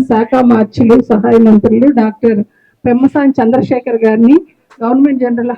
శాఖ మార్చులు సహాయ మంత్రులు డాక్టర్ పెమ్మసాని చంద్రశేఖర్ గారిని గవర్నమెంట్ జనరల్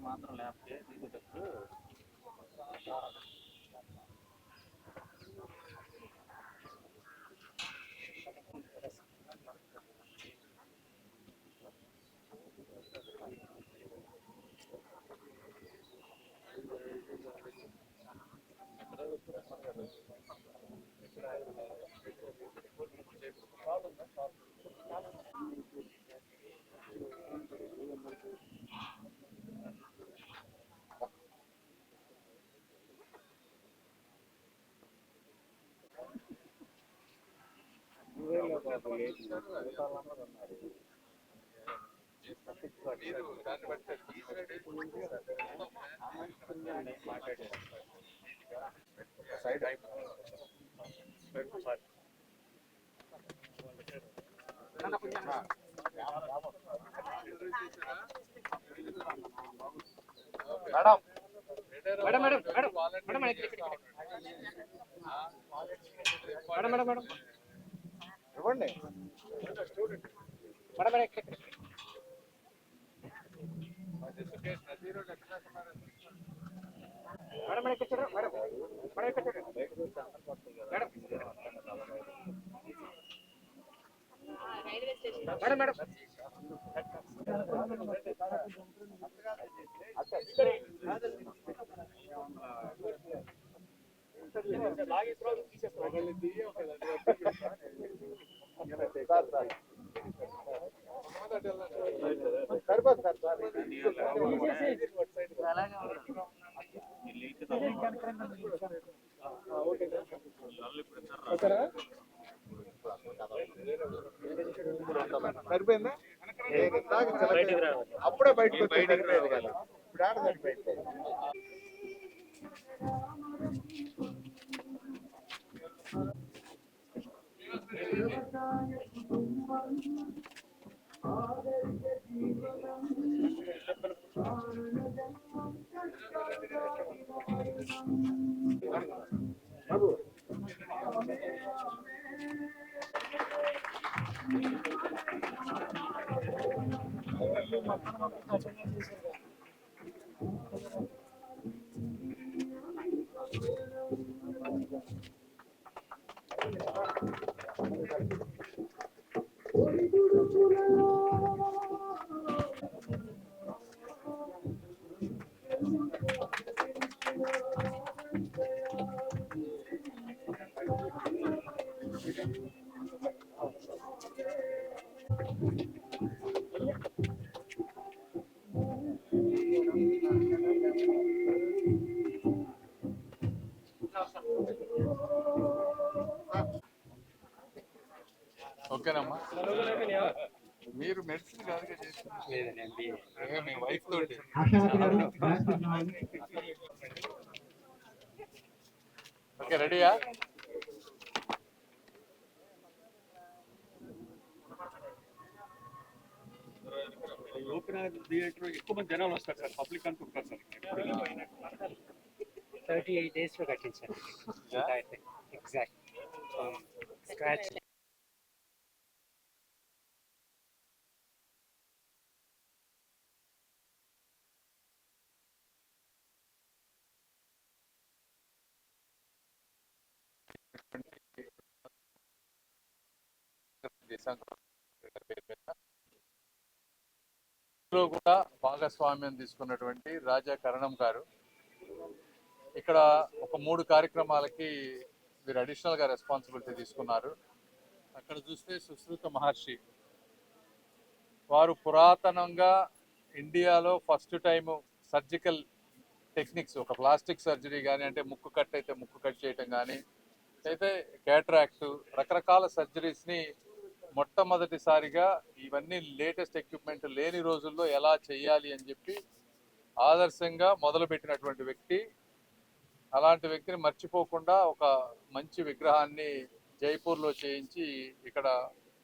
మాత్రం లేకపోతే ఇవ్వండి సరిపోదు సార్ సరిపోయిందా అప్పుడే బయటకు ఇప్పుడు ఆడ సరిపోయింది. బాబు ఓకేనమ్మా. మీరు మెడిసిన్ కాదుగా చేసింది, మీ వైఫ్ తోటి. ఓకే, రెడీయా? ఓపెన్ థియేటర్ ఎక్కువ మంది జనాలు వస్తారు సార్, పబ్లిక్ అనుకుంటారు సార్. 38 days లో కట్టించాను ఎగ్జాక్ట్ స్క్రాచ్. కూడా భాగస్వామ్యం తీసుకున్నటువంటి రాజా కరణం గారు ఇక్కడ ఒక 3 కార్యక్రమాలకి మీరు అడిషనల్ గా రెస్పాన్సిబిలిటీ తీసుకున్నారు. అక్కడ చూస్తే సుశ్రుత మహర్షి వారు పురాతనంగా ఇండియాలో ఫస్ట్ టైం సర్జికల్ టెక్నిక్స్, ఒక ప్లాస్టిక్ సర్జరీ కానీ, అంటే ముక్కు కట్ అయితే ముక్కు కట్ చేయటం కానీ, అయితే క్యాట్రాక్ట్, రకరకాల సర్జరీస్ని మొట్టమొదటిసారిగా ఇవన్నీ లేటెస్ట్ ఎక్విప్మెంట్ లేని రోజుల్లో ఎలా చేయాలి అని చెప్పి ఆదర్శంగా మొదలుపెట్టినటువంటి వ్యక్తి. అలాంటి వ్యక్తిని మర్చిపోకుండా ఒక మంచి విగ్రహాన్ని జైపూర్లో చేయించి ఇక్కడ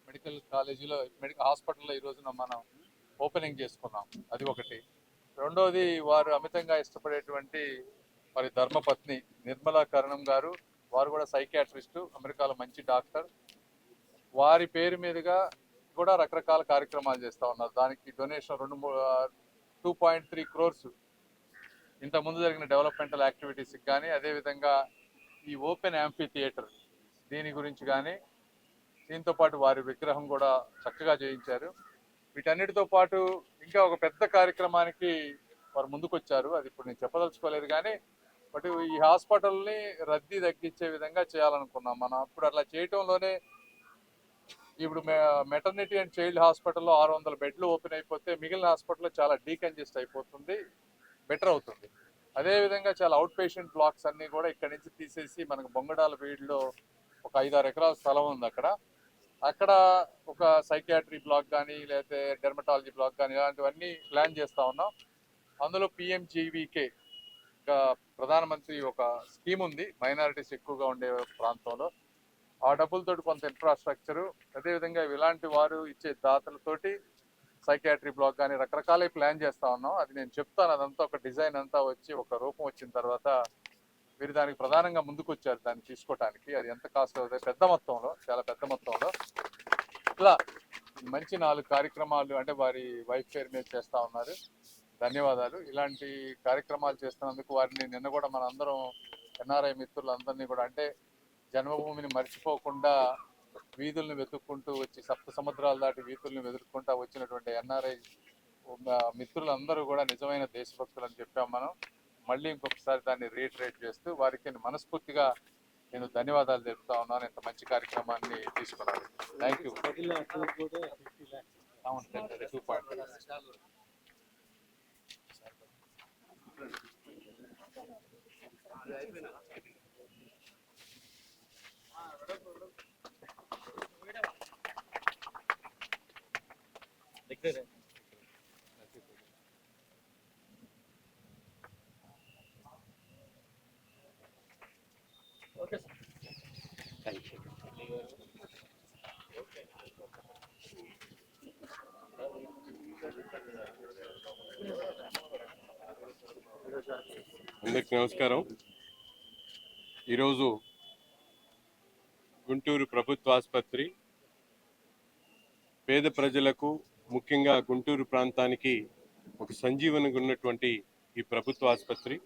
మెడికల్ కాలేజీలో, మెడికల్ హాస్పిటల్లో ఈ రోజున మనం ఓపెనింగ్ చేసుకున్నాం. అది ఒకటి. రెండోది, వారు అమితంగా ఇష్టపడేటువంటి వారి ధర్మపత్ని నిర్మలా కరణం గారు, వారు కూడా సైకియాట్రిస్టు, అమెరికాలో మంచి డాక్టర్. వారి పేరు మీదుగా కూడా రకరకాల కార్యక్రమాలు చేస్తూ ఉన్నారు. దానికి డొనేషన్ 2.3 crores ఇంతకుముందు జరిగిన డెవలప్మెంటల్ యాక్టివిటీస్కి కానీ, అదేవిధంగా ఈ ఓపెన్ యాంఫీ థియేటర్ దీని గురించి కానీ, దీంతో పాటు వారి విగ్రహం కూడా చక్కగా చేయించారు. వీటన్నిటితో పాటు ఇంకా ఒక పెద్ద కార్యక్రమానికి వారు ముందుకొచ్చారు. అది ఇప్పుడు నేను చెప్పదలుచుకోలేదు కానీ, బట్ ఈ హాస్పిటల్ని రద్దీ తగ్గించే విధంగా చేయాలనుకున్నాం మనం. అప్పుడు అట్లా చేయటంలోనే ఇప్పుడు మెటర్నిటీ అండ్ చైల్డ్ హాస్పిటల్లో 600 బెడ్లు ఓపెన్ అయిపోతే మిగిలిన హాస్పిటల్లో చాలా డీకంజెస్ట్ అయిపోతుంది, బెటర్ అవుతుంది. అదేవిధంగా చాలా అవుట్ పేషెంట్ బ్లాక్స్ అన్నీ కూడా ఇక్కడి నుంచి తీసేసి మనకు బొంగడాల వీడిలో ఒక 5-6 ఎకరాల స్థలం ఉంది. అక్కడ ఒక సైకియాట్రీ బ్లాక్ కానీ, లేకపోతే డెర్మటాలజీ బ్లాక్ కానీ, ఇలాంటివన్నీ ప్లాన్ చేస్తూ ఉన్నాం. అందులో పిఎంజీవీకే ప్రధానమంత్రి ఒక స్కీమ్ ఉంది మైనారిటీస్ ఎక్కువగా ఉండే ప్రాంతంలో. ఆ డబ్బులతో కొంత ఇన్ఫ్రాస్ట్రక్చరు, అదేవిధంగా ఇలాంటి వారు ఇచ్చే దాతలతోటి సైకియాట్రీ బ్లాక్ కానీ రకరకాల ప్లాన్ చేస్తూ ఉన్నాం. అది నేను చెప్తాను. అదంతా ఒక డిజైన్ అంతా వచ్చి ఒక రూపం వచ్చిన తర్వాత వీరు దానికి ప్రధానంగా ముందుకు వచ్చారు దాన్ని తీసుకోవటానికి. అది ఎంత కాస్ట్ అవుతుంది, పెద్ద మొత్తంలో, చాలా పెద్ద మొత్తంలో. ఇట్లా మంచి 4 కార్యక్రమాలు అంటే వారి వైఫ్ పేరు మీద చేస్తూ ఉన్నారు. ధన్యవాదాలు. ఇలాంటి కార్యక్రమాలు చేస్తున్నందుకు వారిని నిన్న కూడా మనందరం ఎన్ఆర్ఐ మిత్రులందరినీ కూడా, అంటే జన్మభూమిని మర్చిపోకుండా వీధుల్ని వెతుక్కుంటూ వచ్చి, సప్త సముద్రాలు దాటి వీధుల్ని వెతుక్కుంటూ వచ్చినటువంటి ఎన్ఆర్ఐ మిత్రులందరూ కూడా నిజమైన దేశభక్తులు అని చెప్పాం మనం. మళ్ళీ ఇంకొకసారి దాన్ని రీటరేట్ చేస్తూ వారికి మనస్ఫూర్తిగా నేను ధన్యవాదాలు తెలుపుతా ఉన్నాను. ఇంత మంచి కార్యక్రమాన్ని తీసుకున్నాను. Thank you. 2.5. Okay sir, thank you. అందరికీ నమస్కారం. ఈరోజు గుంటూరు ప్రభుత్వ ఆసుపత్రి పేద ప్రజలకు ముఖ్యంగా గుంటూరు ప్రాంతానికి ఒక సంజీవనిగా ఉన్నటువంటి ఈ ప్రభుత్వ ఆసుపత్రి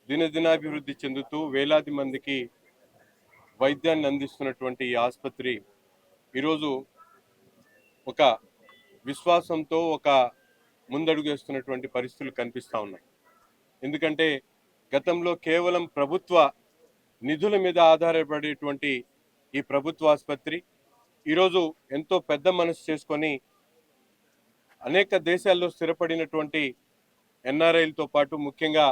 దినదినాభివృద్ధి చెందుతూ వేలాది మందికి వైద్యాన్ని అందిస్తున్నటువంటి ఈ ఆసుపత్రి ఈరోజు ఒక విశ్వాసంతో ఒక ముందడుగు వేస్తున్నటువంటి పరిస్థితులు కనిపిస్తూ ఉన్నాయి. ఎందుకంటే గతంలో కేవలం ప్రభుత్వ నిధుల మీద ఆధారపడేటువంటి ఈ ప్రభుత్వ ఆసుపత్రి ఈరోజు ఎంతో పెద్ద మనసు చేసుకొని అనేక దేశాల్లో స్థిరపడినటువంటి ఎన్ఆర్ఐలతో పాటు ముఖ్యంగా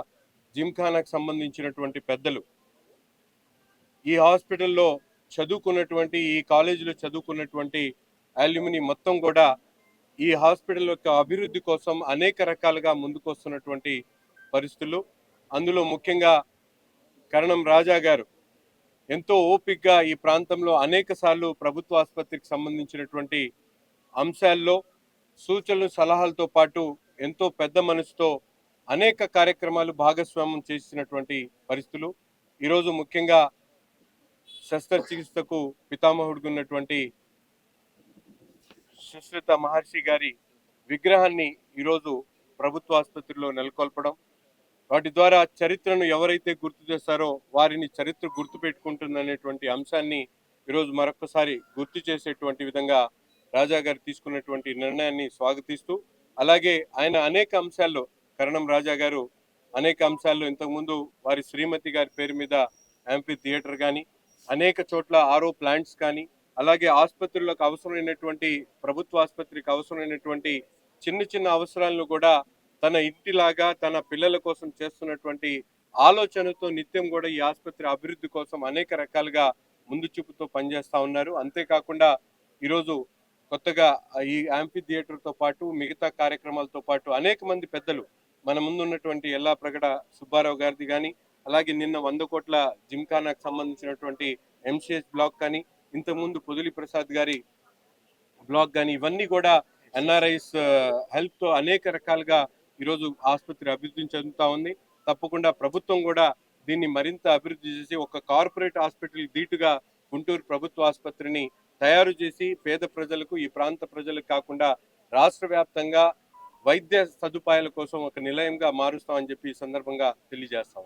జిమ్ఖానాకు సంబంధించినటువంటి పెద్దలు ఈ హాస్పిటల్లో చదువుకున్నటువంటి ఈ కాలేజీలో చదువుకున్నటువంటి అల్యూమిని మొత్తం కూడా ఈ హాస్పిటల్ యొక్క అభివృద్ధి కోసం అనేక రకాలుగా ముందుకు వస్తున్నటువంటి పరిస్థితులు. అందులో ముఖ్యంగా కరణం రాజా గారు ఎంతో ఓపికగా ఈ ప్రాంతంలో అనేక సార్లు ప్రభుత్వ ఆసుపత్రికి సంబంధించినటువంటి అంశాల్లో సూచనలు సలహాలతో పాటు ఎంతో పెద్ద మనసుతో అనేక కార్యక్రమాలు భాగస్వామ్యం చేసినటువంటి పరిస్థితులు. ఈరోజు ముఖ్యంగా శస్త్రచికిత్సకు పితామహుడిగా ఉన్నటువంటి సుశ్రుత మహర్షి గారి విగ్రహాన్ని ఈరోజు ప్రభుత్వ ఆసుపత్రిలో నెలకొల్పడం, వాటి ద్వారా చరిత్రను ఎవరైతే గుర్తు చేస్తారో వారిని చరిత్ర గుర్తు పెట్టుకుంటుందనేటువంటి అంశాన్ని ఈరోజు మరొకసారి గుర్తు చేసేటువంటి విధంగా రాజా గారు తీసుకున్నటువంటి నిర్ణయాన్ని స్వాగతిస్తూ, అలాగే ఆయన అనేక అంశాల్లో కరణం రాజా గారు అనేక అంశాల్లో ఇంతకుముందు వారి శ్రీమతి గారి పేరు మీద యాంఫీ థియేటర్ కానీ అనేక చోట్ల ఆర్ఓ ప్లాంట్స్ కానీ అలాగే ఆసుపత్రులకు అవసరమైనటువంటి ప్రభుత్వ ఆసుపత్రికి అవసరమైనటువంటి చిన్న చిన్న అవసరాలను కూడా తన ఇంటిలాగా తన పిల్లల కోసం చేస్తున్నటువంటి ఆలోచనతో నిత్యం కూడా ఈ ఆసుపత్రి అభివృద్ధి కోసం అనేక రకాలుగా ముందు చూపుతో పనిచేస్తూ ఉన్నారు. అంతేకాకుండా ఈరోజు కొత్తగా ఈ యాంఫీ థియేటర్తో పాటు మిగతా కార్యక్రమాలతో పాటు అనేక మంది పెద్దలు మన ముందు ఉన్నటువంటి ఎల్లాప్రగడ సుబ్బారావు గారిది కానీ అలాగే నిన్న 100 కోట్ల జిమ్ఖానాకు సంబంధించినటువంటి ఎంసీఎస్ బ్లాక్ కానీ ఇంతకుముందు పొదిలి ప్రసాద్ గారి బ్లాక్ కానీ ఇవన్నీ కూడా ఎన్ఆర్ఐస్ హెల్ప్తో అనేక రకాలుగా ఈరోజు ఆసుపత్రి అభివృద్ధి చెందుతూ ఉంది. తప్పకుండా ప్రభుత్వం కూడా దీన్ని మరింత అభివృద్ధి చేసి ఒక కార్పొరేట్ హాస్పిటల్ ధీటుగా గుంటూరు ప్రభుత్వ ఆసుపత్రిని తయారు చేసి పేద ప్రజలకు ఈ ప్రాంత ప్రజలకు కాకుండా రాష్ట్ర వ్యాప్తంగా వైద్య సదుపాయాల కోసం ఒక నిలయంగా మారుస్తామని చెప్పి ఈ సందర్భంగా తెలియజేస్తాం.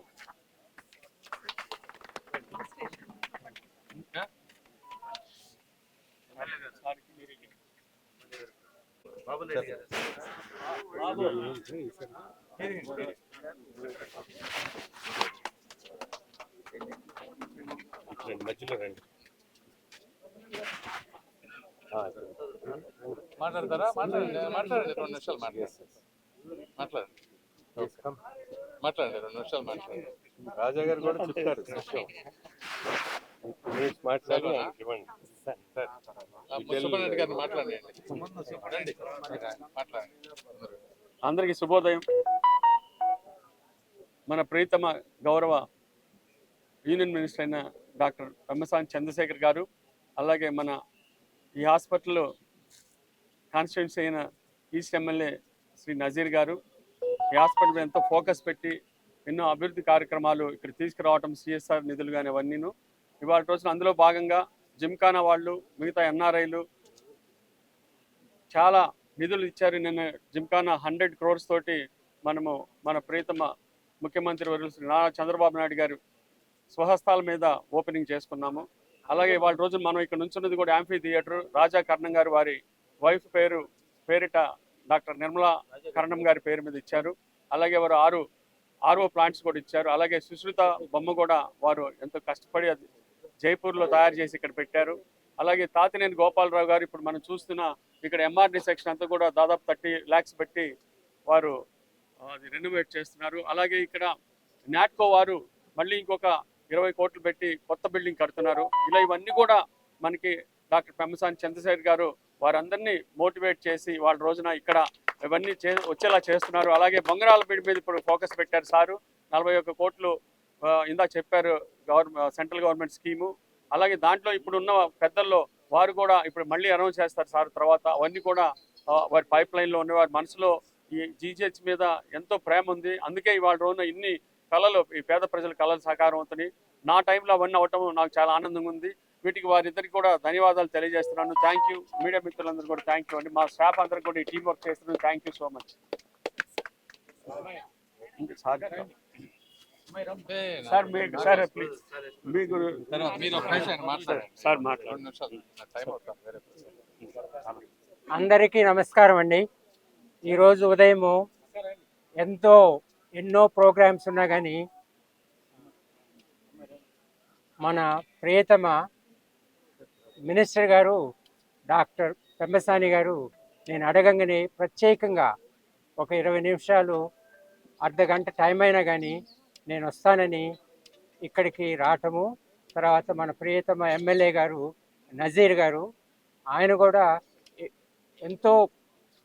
మధ్యలో రండి. మాట్లాడతారా? మాట్లాడండి 2 నిమిషాలు మాట్లాడండి. మాట్లాడండి 2 నిమిషాలు మాట్లాడండి. రాజా గారు కూడా చెప్తారు మాట్లాడి ఇవ్వండి. మున్సిపల్ గారిని మాట్లాడండి. మాట్లాడండి. అందరికీ శుభోదయం. మన ప్రియతమ గౌరవ యూనియన్ మినిస్టర్ అయిన డాక్టర్ పెమ్మసాని చంద్రశేఖర్ గారు, అలాగే మన ఈ హాస్పిటల్లో కాన్స్టిట్యున్సీ అయిన ఈస్ట్ ఎమ్మెల్యే శ్రీ నజీర్ గారు ఈ హాస్పిటల్ మీద ఎంతో ఫోకస్ పెట్టి ఎన్నో అభివృద్ధి కార్యక్రమాలు ఇక్కడ తీసుకురావటం, సిఎస్ఆర్ నిధులు కానీ అవన్నీను ఇవాళ రోజున అందులో భాగంగా జిమ్ఖానా వాళ్ళు మిగతా ఎన్ఆర్ఐలు చాలా నిధులు ఇచ్చారు. నిన్న జిమ్ఖానా 100 crores తోటి మనము మన ప్రియతమ ముఖ్యమంత్రి వర్యులు శ్రీ నారా చంద్రబాబు నాయుడు గారు స్వహస్తాల మీద ఓపెనింగ్ చేసుకున్నాము. అలాగే వాళ్ళ రోజున మనం ఇక్కడ నుంచున్నది కూడా యాంఫీ థియేటర్ రాజా కర్ణం గారు వారి వైఫ్ పేరిట డాక్టర్ నిర్మలా కరణం గారి పేరు మీద ఇచ్చారు. అలాగే వారు 6 ఆర్ఓ ప్లాంట్స్ కూడా ఇచ్చారు. అలాగే సుశ్రుత బొమ్మ కూడా వారు ఎంతో కష్టపడి అది జైపూర్లో తయారు చేసి ఇక్కడ పెట్టారు. అలాగే తాతినేని గోపాలరావు గారు ఇప్పుడు మనం చూస్తున్న ఇక్కడ ఎంఆర్డి సెక్షన్ అంతా కూడా దాదాపు 30 lakhs పెట్టి వారు అది రెనోవేట్ చేస్తున్నారు. అలాగే ఇక్కడ నాట్కో వారు మళ్ళీ ఇంకొక 20 కోట్లు పెట్టి కొత్త బిల్డింగ్ కడుతున్నారు. ఇలా ఇవన్నీ కూడా మనకి డాక్టర్ పెమ్మసాని చంద్రశేఖర్ గారు వారందరినీ మోటివేట్ చేసి వాళ్ళ రోజున ఇక్కడ ఇవన్నీ వచ్చేలా చేస్తున్నారు. అలాగే బొంగరాలపేట మీద ఇప్పుడు ఫోకస్ పెట్టారు సారు. 41 కోట్లు ఇందా చెప్పారు సెంట్రల్ గవర్నమెంట్ స్కీము. అలాగే దాంట్లో ఇప్పుడు ఉన్న పెద్దల్లో వారు కూడా ఇప్పుడు మళ్ళీ అనౌన్స్ చేస్తారు సార్ తర్వాత. అవన్నీ కూడా వారి పైప్ లైన్లో ఉన్న వారి మనసులో ఈ జీజీహెచ్ మీద ఎంతో ప్రేమ ఉంది. అందుకే ఇవాళ రోజున ఇన్ని కళలు ఈ పేద ప్రజల కళలు సాకారం అవుతున్నాయి. నా టైంలో అవన్నీ అవ్వటం నాకు చాలా ఆనందంగా ఉంది. వీటికి వారిద్దరికి కూడా ధన్యవాదాలు తెలియజేస్తున్నాను. Thank you. మీడియా మిత్రులందరూ కూడా థ్యాంక్ యూ అండి. మా స్టాఫ్ అందరికి కూడా ఈ టీం వర్క్ చేస్తున్నాను. Thank you so much. Sir sir please మీకు మీరు ఒక నిమిషం మాట్లాడండి. సార్ 2 మాట్లాడండి. నిమిషాలు టైం అవుతుంది వేరే అందరికీ నమస్కారం అండి. ఈరోజు ఉదయము ఎన్నో ప్రోగ్రామ్స్ ఉన్నా కానీ మన ప్రియతమ మినిస్టర్ గారు డాక్టర్ పెమ్మసాని గారు నేను అడగంగానే ప్రత్యేకంగా ఒక 20 నిమిషాలు అర్ధగంట టైం అయినా కానీ నేను వస్తానని ఇక్కడికి రావటము, తర్వాత మన ప్రియతమ ఎమ్మెల్యే గారు నజీర్ గారు ఆయన కూడా ఎంతో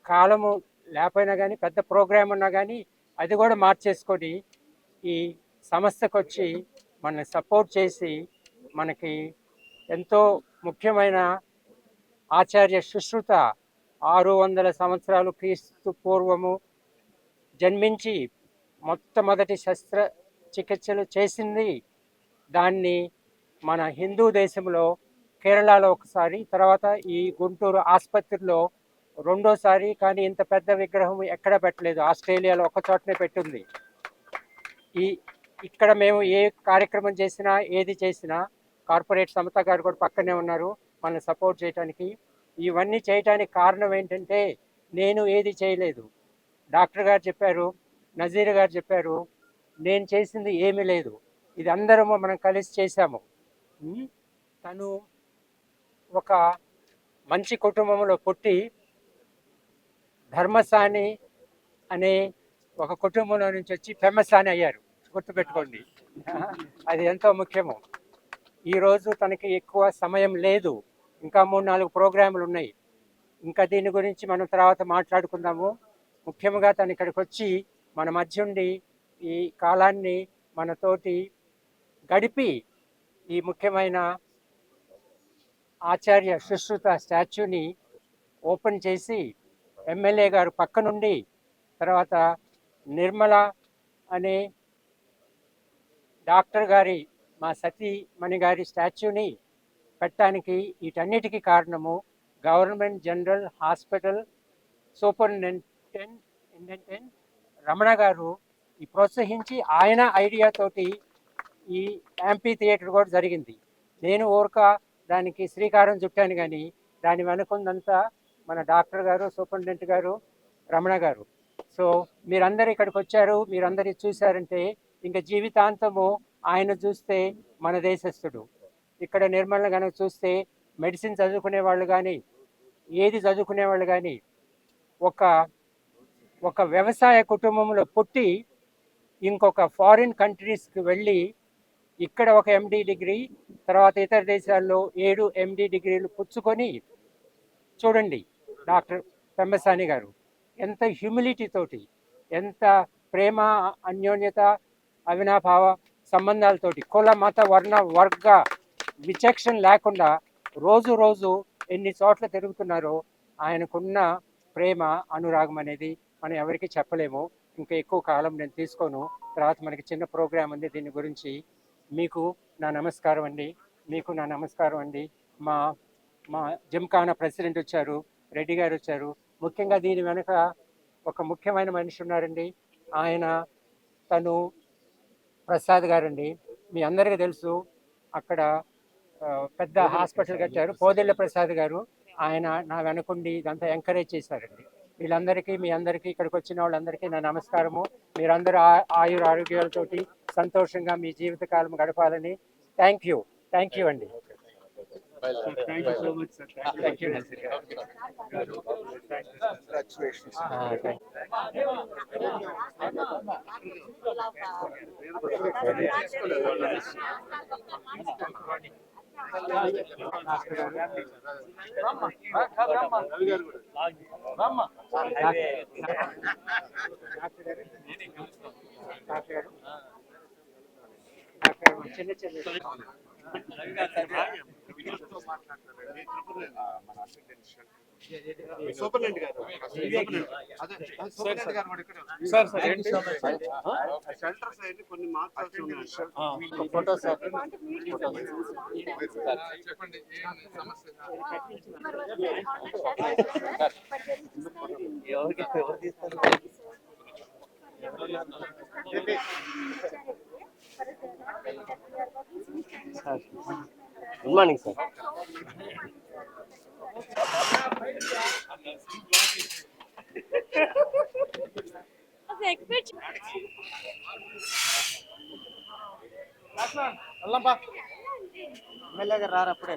కాలము లేకపోయినా కానీ పెద్ద ప్రోగ్రాం ఉన్నా కానీ అది కూడా మార్చేసుకొని ఈ సంస్థకు వచ్చి మనల్ని సపోర్ట్ చేసి మనకి ఎంతో ముఖ్యమైన ఆచార్య సుశ్రుత 600 సంవత్సరాలు క్రీస్తు పూర్వము జన్మించి మొట్టమొదటి శస్త్రచికిత్సలు చేసింది. దాన్ని మన హిందూ దేశంలో కేరళలో ఒకసారి, తర్వాత ఈ గుంటూరు ఆసుపత్రిలో రెండోసారి. కానీ ఇంత పెద్ద విగ్రహం ఎక్కడ పెట్టలేదు, ఆస్ట్రేలియాలో ఒక చోటనే పెట్టింది. ఇక్కడ మేము ఏ కార్యక్రమం చేసినా ఏది చేసినా కార్పొరేట్ సమత గారు కూడా పక్కనే ఉన్నారు మనల్ని సపోర్ట్ చేయడానికి. ఇవన్నీ చేయడానికి కారణం ఏంటంటే నేను ఏది చేయలేదు, డాక్టర్ గారు చెప్పారు, నజీర్ గారు చెప్పారు, నేను చేసింది ఏమీ లేదు, ఇది అందరము మనం కలిసి చేశాము. తను ఒక మంచి కుటుంబంలో పుట్టి ధర్మసాని అనే ఒక కుటుంబంలో నుంచి వచ్చి పెమ్మసాని అయ్యారు, గుర్తుపెట్టుకోండి. అది ఎంతో ముఖ్యము. ఈరోజు తనకి ఎక్కువ సమయం లేదు, ఇంకా 3-4 ప్రోగ్రాములు ఉన్నాయి. ఇంకా దీని గురించి మనం తర్వాత మాట్లాడుకుందాము. ముఖ్యంగా తను ఇక్కడికి వచ్చి మన మధ్య ఉండి ఈ కాలాన్ని మనతోటి గడిపి ఈ ముఖ్యమైన ఆచార్య సుశ్రుత స్టాచ్యూని ఓపెన్ చేసి ఎమ్మెల్యే గారు పక్క నుండి, తర్వాత నిర్మల అనే డాక్టర్ గారి మా సతీమణి గారి స్టాచ్యూని పెట్టడానికి వీటన్నిటికీ కారణము government general hospital superintendent Ramana గారు ఈ ప్రోత్సహించి ఆయన ఐడియాతోటి ఈ యాంపీ థియేటర్ కూడా జరిగింది. నేను ఊరక దానికి శ్రీకారం చుట్టాను, కానీ దాని వెనుకుందంతా మన డాక్టర్ గారు, సూపరింటెండెంట్ గారు, రమణ గారు. సో మీరందరూ ఇక్కడికి వచ్చారు, మీరందరూ చూశారంటే ఇంకా జీవితాంతము ఆయన చూస్తే మన దేశస్థుడు. ఇక్కడ నిర్మల కనుక చూస్తే మెడిసిన్ చదువుకునే వాళ్ళు కానీ ఏది చదువుకునే వాళ్ళు కానీ ఒక వ్యవసాయ కుటుంబంలో పుట్టి ఇంకొక ఫారిన్ కంట్రీస్కి వెళ్ళి ఇక్కడ ఒక ఎండి డిగ్రీ, తర్వాత ఇతర దేశాల్లో 7 ఎండి డిగ్రీలు పుచ్చుకొని చూడండి. డాక్టర్ పెమ్మసాని గారు ఎంత హ్యూమిలిటీ తోటి, ఎంత ప్రేమ, అన్యోన్యత, అవినాభావ సంబంధాలతోటి, కుల మత వర్ణ వర్గ విచక్షణ లేకుండా రోజు రోజు ఎన్ని చోట్ల తిరుగుతున్నారో ఆయనకున్న ప్రేమ, అనురాగం అనేది మనం ఎవరికి చెప్పలేము. ఇంకా ఎక్కువ కాలం నేను తీసుకోను, తర్వాత మనకి చిన్న ప్రోగ్రాం ఉంది దీని గురించి. మీకు నా నమస్కారం అండి, మీకు నా నమస్కారం అండి. మా జిమ్ఖానా ప్రెసిడెంట్ వచ్చారు, రెడ్డి గారు వచ్చారు. ముఖ్యంగా దీని వెనుక ఒక ముఖ్యమైన మనిషి ఉన్నారండి, తను ప్రసాద్ గారండి. మీ అందరికీ తెలుసు, అక్కడ పెద్ద హాస్పిటల్ కట్టారు, పోదెళ్ళ ప్రసాద్ గారు. ఆయన నా వెనకుండి ఇదంతా ఎంకరేజ్ చేశారండి. వీళ్ళందరికీ, మీ అందరికీ, ఇక్కడికి వచ్చిన వాళ్ళందరికీ నా నమస్కారము. మీరందరూ ఆయుర ఆరోగ్యాలతోటి సంతోషంగా మీ జీవితకాలం గడపాలని. థ్యాంక్ యూ అండి. Thank you so much sir. Thank you. చిన్న మన సూపరింటెండెంట్ గారు అదే సూపరింటెండెంట్ గారు కూడా ఇక్కడే ఉన్నారు. సార్ సార్ ఏంటి సెంటర్ సైడ్ కొన్ని మార్చాల్సి ఉన్నాయి సార్. ఫోటో సార్ చెప్పండి ఏం సమస్య? Good morning sir. ఎమ్మెల్యే గారు రారు అప్పుడే